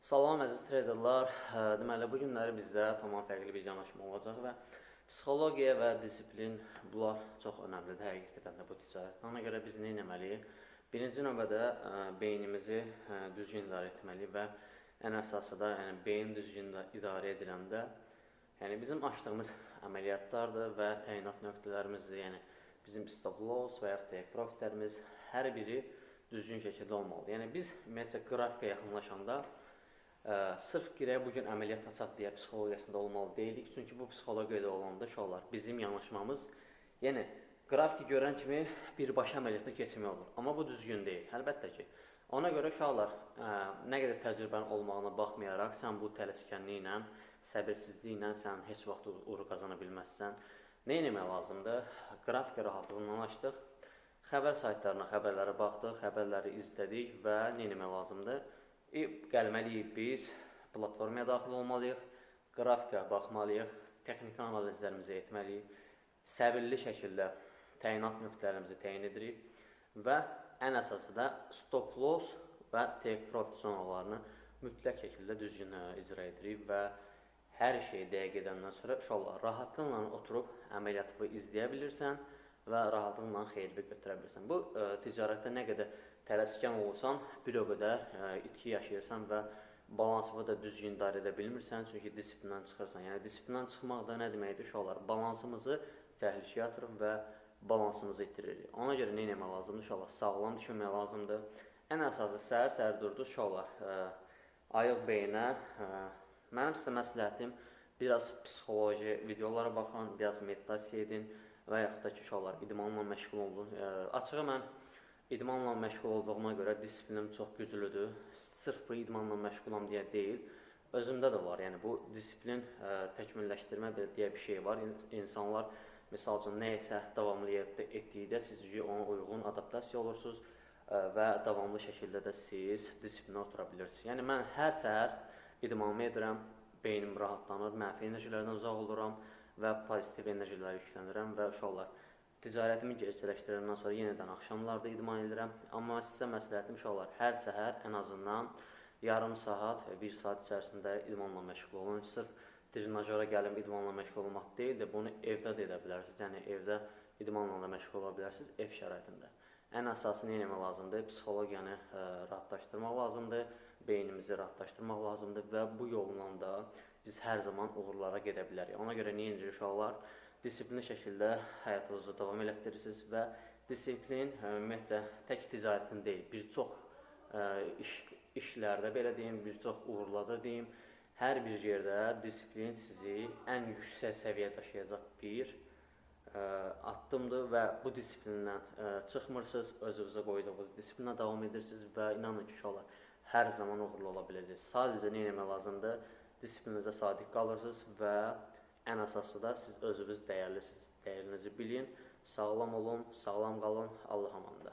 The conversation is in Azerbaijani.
Salam əziz treyderlər. Deməli, bu günləri bizdə tamam fərqli bir yanaşma olacaq və psixologiya və disiplin bunlar çox önəmlidir həqiqətən də bu ticarətdə. Ona görə biz nə etməliyik? Birinci növbədə beynimizi düzgün idarə etməliyik və ən əsası da beyin düzgün idarə ediləndə bizim açdığımız əməliyyatlardır və təyinat nöqtələrimizdir. Bizim stop loss və yaxud take profitlərimiz hər biri düzgün şəkildə olmalıdır. Biz ümumiyyətcə qrafikə yaxınlaşanda sırf girəyə bugün əməliyyat açaq deyə psixologiyasında olmalı deyilik. Çünki bu psixologiyada olanda uşaqlar bizim yanaşmamız, qrafiki görən kimi birbaşa əməliyyata keçmək olur. Amma bu düzgün deyil. Əlbəttə ki, ona görə uşaqlar nə qədər təcrübənin olmağına baxmayaraq, sən bu tələskənliklə, səbirsizliklə sən heç vaxt uğur qazana bilməzsən. Nə etmək lazımdır? Qrafikə rahatlığından açdıq, xəbər saytlarına xəbərlərə baxdıq, xəbərləri izlədik və nə etmək lazımdır? Gəlməliyik biz, platformaya daxil olmalıyıq, qrafikə baxmalıyıq, texniki analizlərimizi etməliyik, səbirli şəkildə təyinat nöqtələrimizi təyin edirik və ən əsası da stop loss və take profit zonalarını mütləq şəkildə düzgün icra edirik və hər şeyi dəqiq edəndən sonra uşaqlar rahatlıqla oturub əməliyyatı izləyə bilirsən və rahatlıqla xeyirli götürə bilirsən. Bu ticarətdə nə qədər tələskən olursan, bir o qədər itki yaşayırsan və balansını da düzgün idarə edə bilmirsən, çünki disiplindən çıxırsan. Disiplindən çıxmaq da nə deməkdir uşaqlar? Balansımızı təhlükəyə atırıq və balansımızı itiririk. Ona görə nə etmək lazımdır? Uşaqlar sağlam düşünmək lazımdır. Ən əsası səhər-səhər durdu uşaqlar, ayıq beyinə. Mənim sizə məsləhətim, biraz psixoloji videolara baxın, biraz meditasiya edin və yaxud da ki, uşaqlar idmanla məşğul olun. Açığı mən idmanla məşğul olduğuma görə disiplinim çox güclüdür. Sırf bu idmanla məşğulam deyə deyil, özümdə də var. Bu disiplin təkmilləşdirmə deyə bir şey var. İnsanlar, misal üçün, nəyəsə davamlı etdikdə siz ona uyğun adaptasiya olursunuz və davamlı şəkildə də siz disiplinə otura bilirsiniz. Mən hər səhər idmanımı edirəm, beynim rahatlanır, mənfi enerjilərdən uzaq oluram və pozitiv enerjiləri yüklənirəm və uşaqlar ticarətimi gerçəkləşdirəndən sonra yenidən axşamlarda idman edirəm. Amma sizə məsləhətim uşaqlar, hər səhər ən azından yarım saat və 1 saat içərisində idmanla məşğul olun. Sırf trinajora gəlib idmanla məşğul olmaq deyil də, bunu evdə də edə bilərsiniz. Evdə idmanla da məşğul ola bilərsiniz, ev şəraitində. Ən əsası nə etmək lazımdır? Psixologiyanı rahatlaşdırmaq lazımdır, beynimizi rahatlaşdırmaq lazımdır və bu yolla da biz hər zaman uğurlara gedə bilərik. Ona görə nə edirik uşaqlar? Disiplinli şəkildə həyatınızı davam elətdirirsiniz və disiplin ümumiyyətcə tək ticarətin deyil, bir çox işlərdə belə deyim, bir çox uğurlarda deyim, hər bir yerdə disiplin sizi ən yüksək səviyyə daşıyacaq bir addımdır və bu disiplinlə çıxmırsınız, özünüzə qoyduğunuz disiplinlə davam edirsiniz və inanın ki, uşaqlar hər zaman uğurlu ola biləcəksiniz. Sadəcə nə etmək lazımdır? Disiplinizə sadiq qalırsınız və ən əsası da siz özünüz dəyərlisiniz. Dəyərinizi bilin, sağlam olun, sağlam qalın, Allah amanında.